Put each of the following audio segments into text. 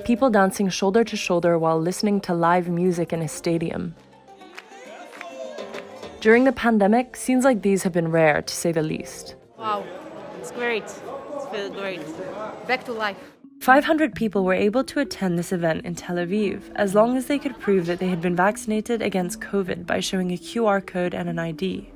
People dancing shoulder to shoulder while listening to live music in a stadium. During the pandemic, scenes like these have been rare, to say the least. Wow, it's great. It feels great. Back to life. 500 people were able to attend this event in Tel Aviv, as long as they could prove that they had been vaccinated against COVID by showing a QR code and an ID.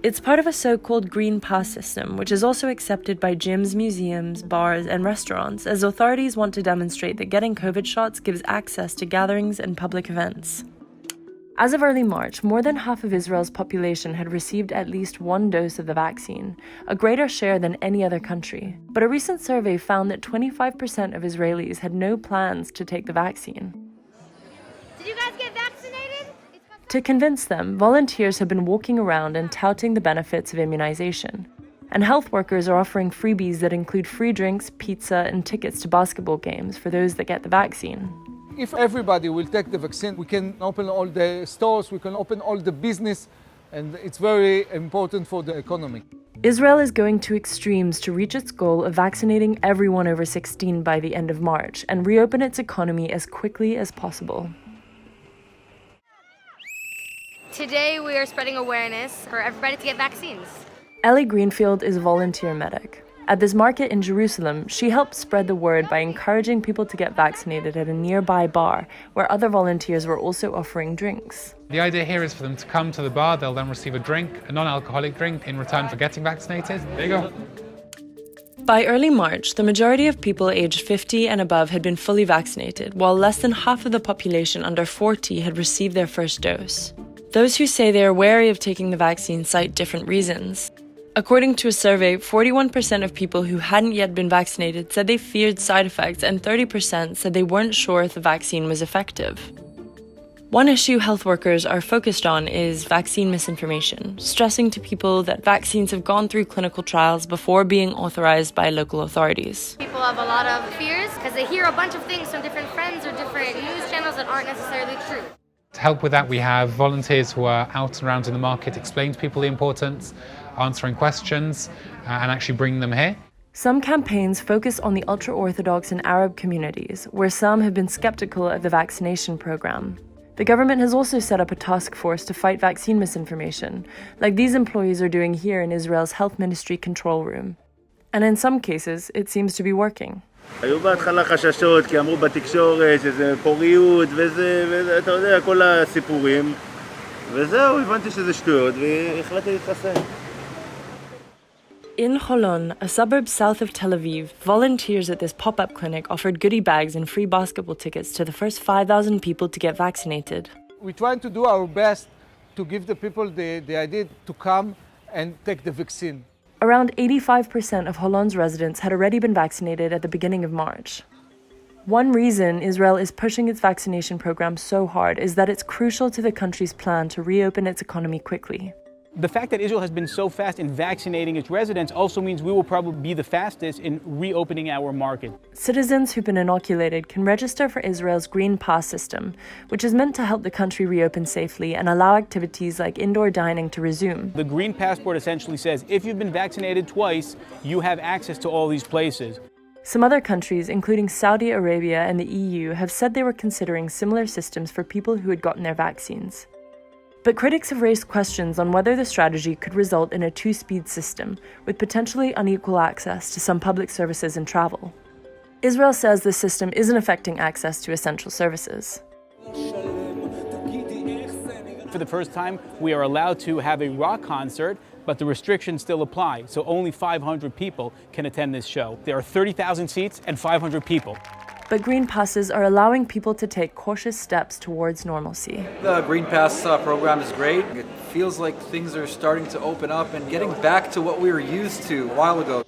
It's part of a so-called Green Pass system, which is also accepted by gyms, museums, bars, and restaurants, as authorities want to demonstrate that getting COVID shots gives access to gatherings and public events. As of early March, more than half of Israel's population had received at least one dose of the vaccine, a greater share than any other country. But a recent survey found that 25% of Israelis had no plans to take the vaccine. Did you guys get vaccinated? To convince them, volunteers have been walking around and touting the benefits of immunization. And health workers are offering freebies that include free drinks, pizza, and tickets to basketball games for those that get the vaccine. If everybody will take the vaccine, we can open all the stores, we can open all the business, and it's very important for the economy. Israel is going to extremes to reach its goal of vaccinating everyone over 16 by the end of March and reopen its economy as quickly as possible. Today we are spreading awareness for everybody to get vaccines. Ellie Greenfield is a volunteer medic. At this market in Jerusalem, she helped spread the word by encouraging people to get vaccinated at a nearby bar, where other volunteers were also offering drinks. The idea here is for them to come to the bar, they'll then receive a drink, a non-alcoholic drink, in return for getting vaccinated. There you go. By early March, the majority of people aged 50 and above had been fully vaccinated, while less than half of the population under 40 had received their first dose. Those who say they are wary of taking the vaccine cite different reasons. According to a survey, 41% of people who hadn't yet been vaccinated said they feared side effects, and 30% said they weren't sure if the vaccine was effective. One issue health workers are focused on is vaccine misinformation, stressing to people that vaccines have gone through clinical trials before being authorized by local authorities. People have a lot of fears because they hear a bunch of things from different friends or different news channels that aren't necessarily true. To help with that, we have volunteers who are out and around in the market, explaining to people the importance, answering questions, and actually bringing them here. Some campaigns focus on the ultra-Orthodox and Arab communities, where some have been skeptical of the vaccination program. The government has also set up a task force to fight vaccine misinformation, like these employees are doing here in Israel's health ministry control room. And in some cases, it seems to be working. היו בהתחלה חששות כי אמרו בתקשורת שזה פוריות וזה, אתה יודע, כל הסיפורים. וזהו, הבנתי שזה שטויות והחלטתי להתחסן. In Holon, a suburb south of Tel Aviv, volunteers at this pop-up clinic offered goodie bags and free basketball tickets to the first 5,000 people to get vaccinated. We're trying to do our best to give the people the idea to come and take the vaccine. Around 85% of Holon's residents had already been vaccinated at the beginning of March. One reason Israel is pushing its vaccination program so hard is that it's crucial to the country's plan to reopen its economy quickly. The fact that Israel has been so fast in vaccinating its residents also means we will probably be the fastest in reopening our market. Citizens who've been inoculated can register for Israel's Green Pass system, which is meant to help the country reopen safely and allow activities like indoor dining to resume. The Green Passport essentially says if you've been vaccinated twice, you have access to all these places. Some other countries, including Saudi Arabia and the EU, have said they were considering similar systems for people who had gotten their vaccines. But critics have raised questions on whether the strategy could result in a two-speed system, with potentially unequal access to some public services and travel. Israel says the system isn't affecting access to essential services. For the first time, we are allowed to have a rock concert, but the restrictions still apply, so only 500 people can attend this show. There are 30,000 seats and 500 people. But Green Passes are allowing people to take cautious steps towards normalcy. The Green Pass program is great. It feels like things are starting to open up and getting back to what we were used to a while ago.